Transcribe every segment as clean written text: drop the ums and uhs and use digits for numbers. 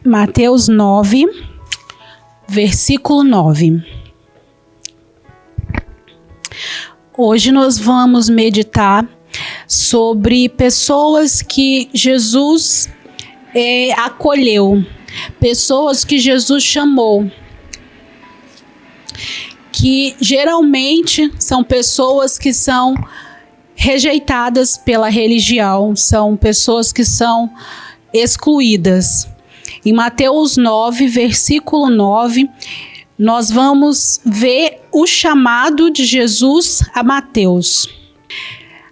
Mateus 9, versículo 9. Hoje nós vamos meditar sobre pessoas que Jesus acolheu, pessoas que Jesus chamou, que geralmente são pessoas que são rejeitadas pela religião, são pessoas que são excluídas. Em Mateus 9, versículo 9, nós vamos ver o chamado de Jesus a Mateus.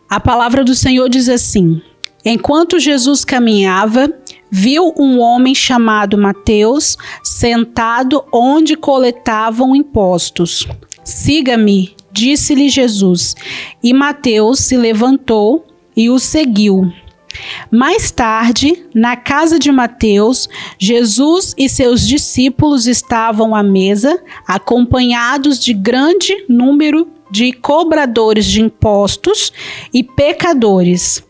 A palavra do Senhor diz assim: enquanto Jesus caminhava, viu um homem chamado Mateus sentado onde coletavam impostos. Siga-me, disse-lhe Jesus. E Mateus se levantou e o seguiu. Mais tarde, na casa de Mateus, Jesus e seus discípulos estavam à mesa, acompanhados de grande número de cobradores de impostos e pecadores.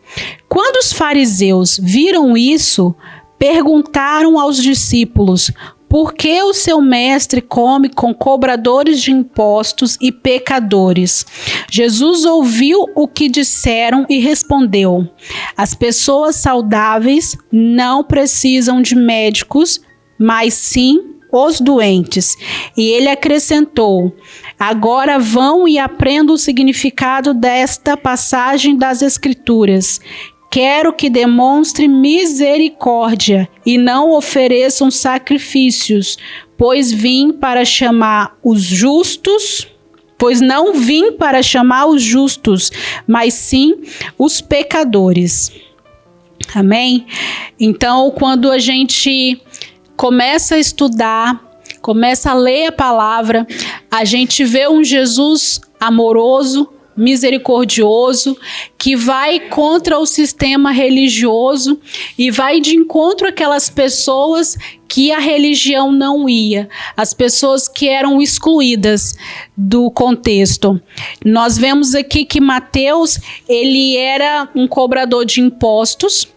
Quando os fariseus viram isso, perguntaram aos discípulos: por que o seu mestre come com cobradores de impostos e pecadores? Jesus ouviu o que disseram e respondeu: as pessoas saudáveis não precisam de médicos, mas sim os doentes. E ele acrescentou: agora vão e aprendam o significado desta passagem das Escrituras. Quero que demonstre misericórdia e não ofereçam sacrifícios, pois não vim para chamar os justos, mas sim os pecadores. Amém? Então, quando a gente começa a estudar, começa a ler a palavra, a gente vê um Jesus amoroso, misericordioso, que vai contra o sistema religioso e vai de encontro àquelas pessoas que a religião não ia, as pessoas que eram excluídas do contexto. Nós vemos aqui que Mateus, ele era um cobrador de impostos.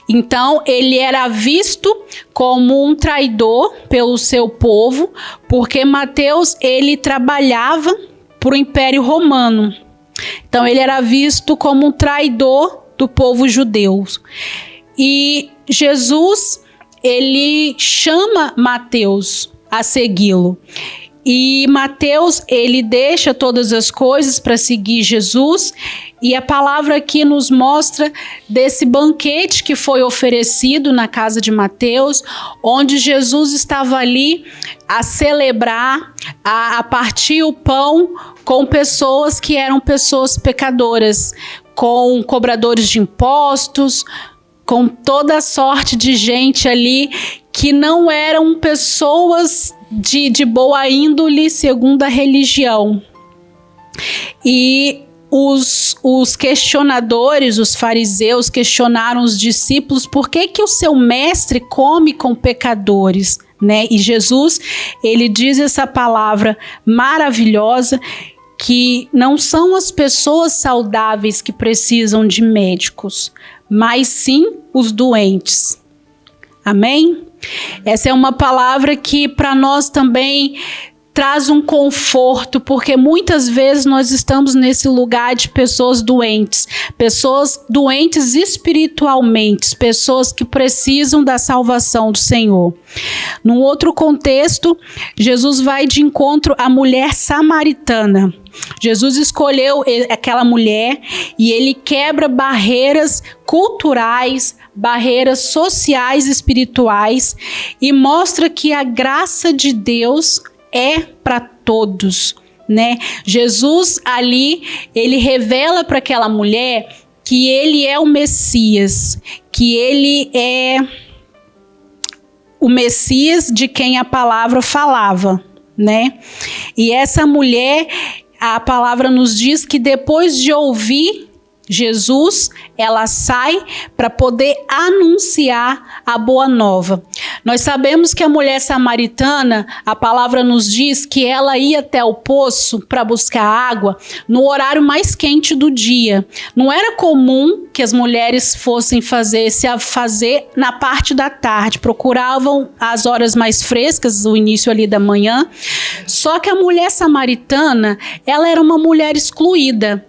Então, ele era visto como um traidor pelo seu povo, porque Mateus, ele trabalhava para o Império Romano. Então, ele era visto como um traidor do povo judeu. E Jesus, ele chama Mateus a segui-lo. E Mateus, ele deixa todas as coisas para seguir Jesus. E a palavra aqui nos mostra desse banquete que foi oferecido na casa de Mateus, onde Jesus estava ali a celebrar, a partir o pão com pessoas que eram pessoas pecadoras, com cobradores de impostos, com toda sorte de gente ali que não eram pessoas de boa índole segundo a religião. E os questionadores, os fariseus, questionaram os discípulos: por que o seu mestre come com pecadores? Né? E Jesus, ele diz essa palavra maravilhosa, que não são as pessoas saudáveis que precisam de médicos, mas sim os doentes. Amém? Essa é uma palavra que para nós também traz um conforto, porque muitas vezes nós estamos nesse lugar de pessoas doentes espiritualmente, pessoas que precisam da salvação do Senhor. Num outro contexto, Jesus vai de encontro à mulher samaritana. Jesus escolheu aquela mulher e ele quebra barreiras culturais, barreiras sociais e espirituais, e mostra que a graça de Deus é para todos, né? Jesus ali, ele revela para aquela mulher que ele é o Messias, que ele é o Messias de quem a palavra falava, né? E essa mulher, a palavra nos diz que depois de ouvir Jesus, ela sai para poder anunciar a boa nova. Nós sabemos que a mulher samaritana, a palavra nos diz que ela ia até o poço para buscar água no horário mais quente do dia. Não era comum que as mulheres fossem fazer na parte da tarde, procuravam as horas mais frescas, o início ali da manhã. Só que a mulher samaritana, ela era uma mulher excluída.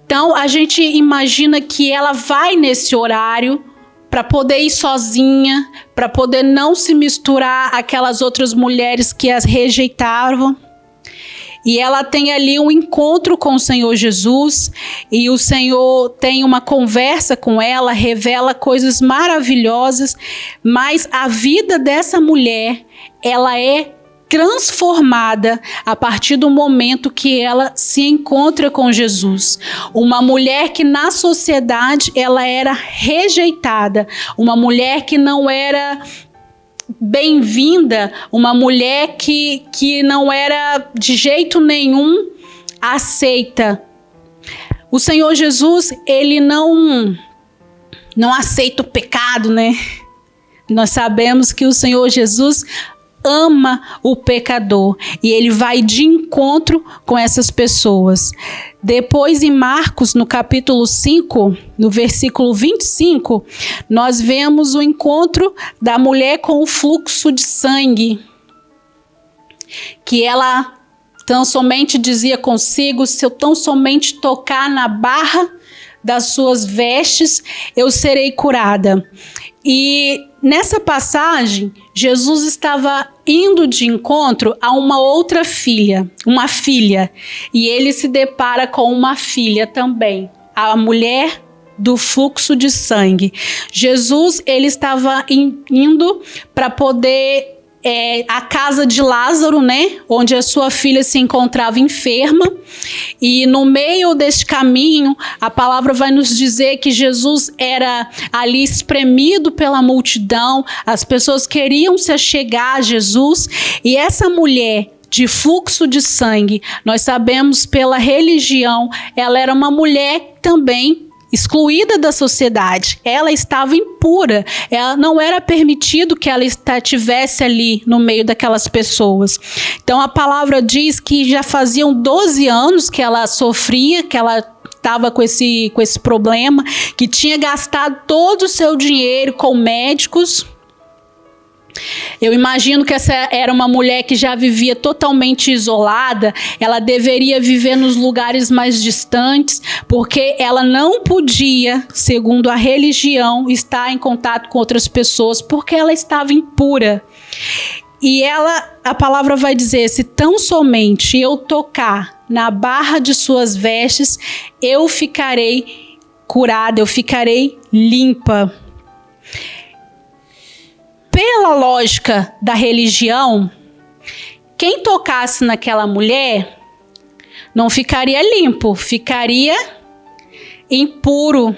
Então, a gente imagina que ela vai nesse horário para poder ir sozinha, para poder não se misturar àquelas outras mulheres que as rejeitavam. E ela tem ali um encontro com o Senhor Jesus, e o Senhor tem uma conversa com ela, revela coisas maravilhosas, mas a vida dessa mulher, ela é transformada a partir do momento que ela se encontra com Jesus. Uma mulher que na sociedade ela era rejeitada, uma mulher que não era bem-vinda, uma mulher que não era de jeito nenhum aceita. O Senhor Jesus, ele não aceita o pecado, né? Nós sabemos que o Senhor Jesus ama o pecador e ele vai de encontro com essas pessoas. Depois, em Marcos, no capítulo 5, no versículo 25, nós vemos o encontro da mulher com o fluxo de sangue, que ela tão somente dizia consigo: se eu tão somente tocar na barra das suas vestes, eu serei curada. E nessa passagem, Jesus estava indo de encontro a uma outra filha, e ele se depara com uma filha também, a mulher do fluxo de sangue. Jesus, ele estava indo para poder a casa de Lázaro, né, onde a sua filha se encontrava enferma, e no meio deste caminho, a palavra vai nos dizer que Jesus era ali espremido pela multidão, as pessoas queriam se achegar a Jesus, e essa mulher de fluxo de sangue, nós sabemos pela religião, ela era uma mulher também excluída da sociedade, ela estava impura, ela não era permitido que ela estivesse ali no meio daquelas pessoas. Então a palavra diz que já faziam 12 anos que ela sofria, que ela estava com esse problema, que tinha gastado todo o seu dinheiro com médicos. Eu imagino que essa era uma mulher que já vivia totalmente isolada, ela deveria viver nos lugares mais distantes, porque ela não podia, segundo a religião, estar em contato com outras pessoas, porque ela estava impura. E a palavra vai dizer: se tão somente eu tocar na barra de suas vestes, eu ficarei curada, eu ficarei limpa. Pela lógica da religião, quem tocasse naquela mulher não ficaria limpo, ficaria impuro.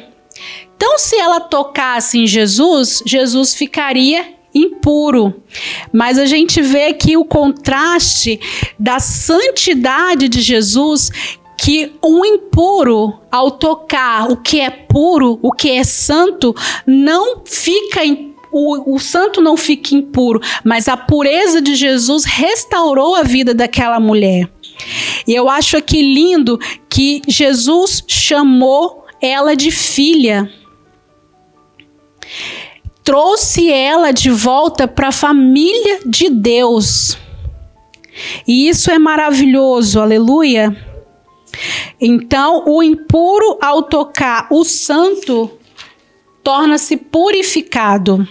Então, se ela tocasse em Jesus, Jesus ficaria impuro. Mas a gente vê aqui o contraste da santidade de Jesus, que um impuro, ao tocar o que é puro, o que é santo, não fica impuro. O santo não fica impuro, mas a pureza de Jesus restaurou a vida daquela mulher. E eu acho aqui lindo que Jesus chamou ela de filha. Trouxe ela de volta para a família de Deus. E isso é maravilhoso, aleluia. Então, o impuro, ao tocar o santo, torna-se purificado.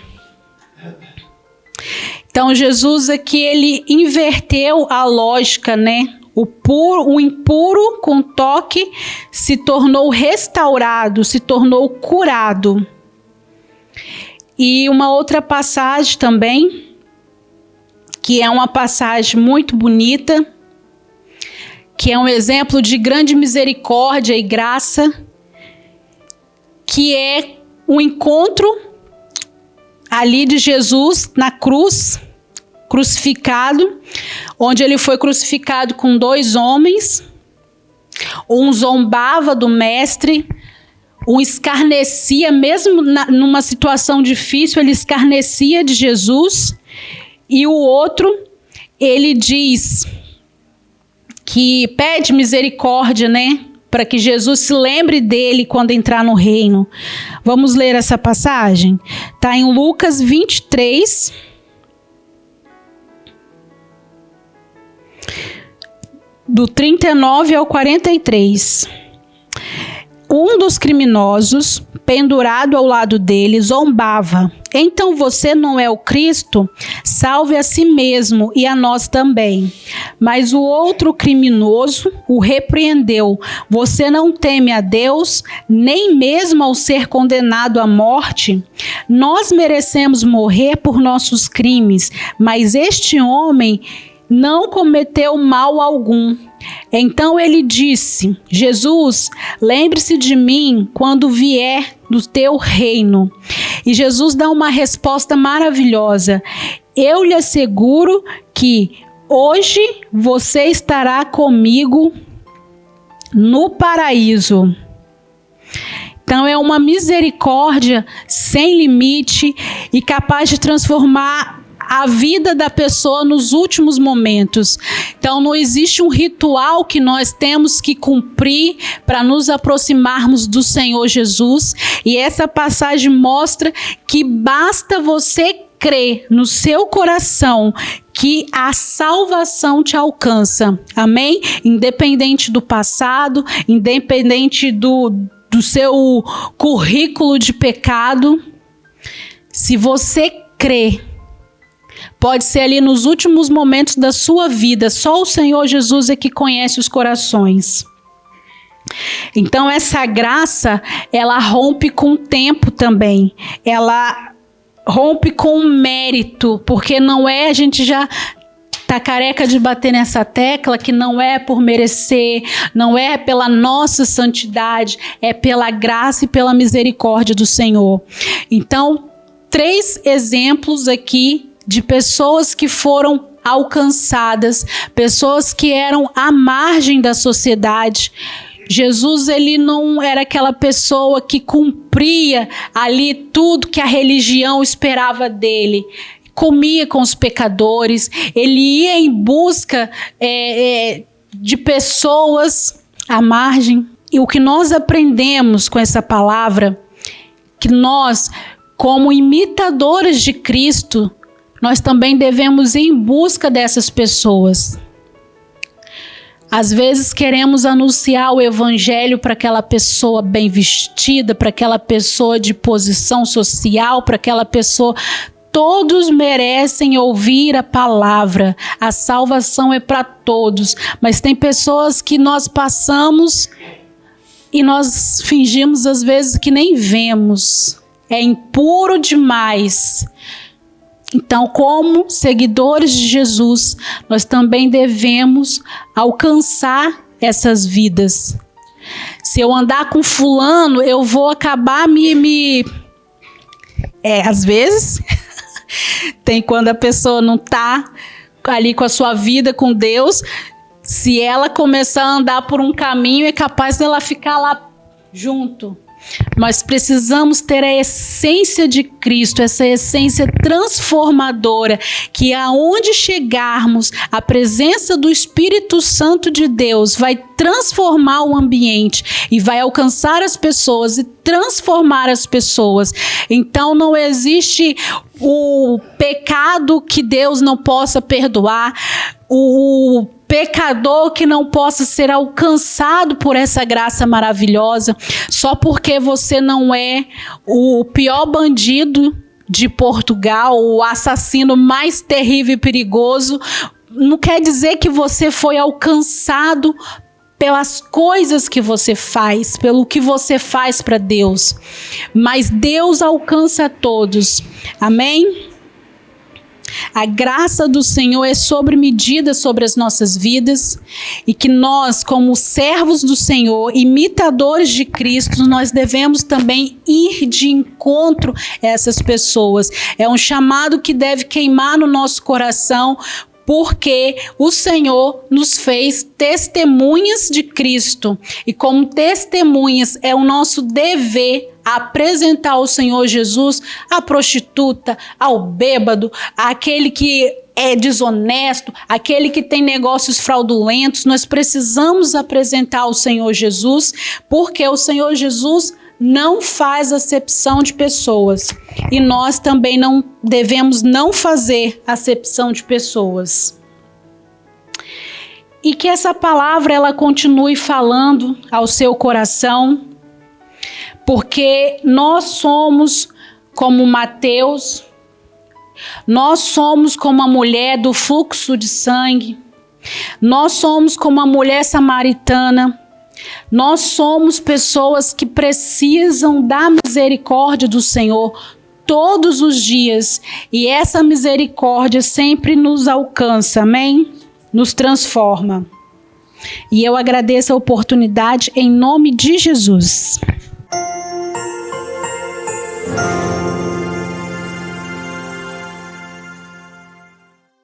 Então Jesus aqui, ele inverteu a lógica, né? O impuro com toque se tornou restaurado, se tornou curado. E uma outra passagem também, que é uma passagem muito bonita, que é um exemplo de grande misericórdia e graça, que é o encontro ali de Jesus na cruz, crucificado, onde ele foi crucificado com 2 homens. Um zombava do mestre, o escarnecia, mesmo numa situação difícil, ele escarnecia de Jesus. E o outro, ele diz que pede misericórdia, né? Para que Jesus se lembre dele quando entrar no reino. Vamos ler essa passagem? Está em Lucas 23, do 39 ao 43. Um dos criminosos, pendurado ao lado dele, zombava. Então você não é o Cristo? Salve a si mesmo e a nós também. Mas o outro criminoso o repreendeu. Você não teme a Deus, nem mesmo ao ser condenado à morte? Nós merecemos morrer por nossos crimes, mas este homem não cometeu mal algum. Então ele disse: Jesus, lembre-se de mim quando vier do teu reino. E Jesus dá uma resposta maravilhosa: eu lhe asseguro que hoje você estará comigo no paraíso. Então é uma misericórdia sem limite e capaz de transformar a vida da pessoa nos últimos momentos. Então não existe um ritual que nós temos que cumprir para nos aproximarmos do Senhor Jesus. E essa passagem mostra que basta você crer no seu coração que a salvação te alcança. Amém? Independente do passado, independente do seu currículo de pecado. Se você crê, pode ser ali nos últimos momentos da sua vida. Só o Senhor Jesus é que conhece os corações. Então essa graça, ela rompe com o tempo também. Ela rompe com o mérito, porque não é, a gente já tá careca de bater nessa tecla, que não é por merecer, não é pela nossa santidade, é pela graça e pela misericórdia do Senhor. Então, 3 exemplos aqui de pessoas que foram alcançadas, pessoas que eram à margem da sociedade. Jesus, ele não era aquela pessoa que cumpria ali tudo que a religião esperava dele. Comia com os pecadores, ele ia em busca de pessoas à margem. E o que nós aprendemos com essa palavra, que nós, como imitadores de Cristo, nós também devemos ir em busca dessas pessoas. Às vezes queremos anunciar o evangelho para aquela pessoa bem vestida, para aquela pessoa de posição social, para aquela pessoa... Todos merecem ouvir a palavra. A salvação é para todos. Mas tem pessoas que nós passamos e nós fingimos às vezes que nem vemos. É impuro demais. Então, como seguidores de Jesus, nós também devemos alcançar essas vidas. Se eu andar com fulano, eu vou acabar às vezes, tem quando a pessoa não está ali com a sua vida com Deus, se ela começar a andar por um caminho, é capaz dela ficar lá junto. Nós precisamos ter a essência de Cristo, essa essência transformadora, que aonde chegarmos, a presença do Espírito Santo de Deus vai transformar o ambiente e vai alcançar as pessoas e transformar as pessoas. Então não existe o pecado que Deus não possa perdoar, o pecador que não possa ser alcançado por essa graça maravilhosa, só porque você não é o pior bandido de Portugal, o assassino mais terrível e perigoso, não quer dizer que você foi alcançado pelas coisas que você faz, pelo que você faz para Deus. Mas Deus alcança a todos. Amém? A graça do Senhor é sobre medida sobre as nossas vidas e que nós, como servos do Senhor, imitadores de Cristo, nós devemos também ir de encontro a essas pessoas. É um chamado que deve queimar no nosso coração, porque o Senhor nos fez testemunhas de Cristo. E como testemunhas, é o nosso dever apresentar ao Senhor Jesus a prostituta, ao bêbado, àquele que é desonesto, aquele que tem negócios fraudulentos. Nós precisamos apresentar ao Senhor Jesus, porque o Senhor Jesus não faz acepção de pessoas. E nós também não devemos não fazer acepção de pessoas. E que essa palavra ela continue falando ao seu coração, porque nós somos como Mateus, nós somos como a mulher do fluxo de sangue, nós somos como a mulher samaritana, nós somos pessoas que precisam da misericórdia do Senhor todos os dias, e essa misericórdia sempre nos alcança, amém? Nos transforma. E eu agradeço a oportunidade em nome de Jesus.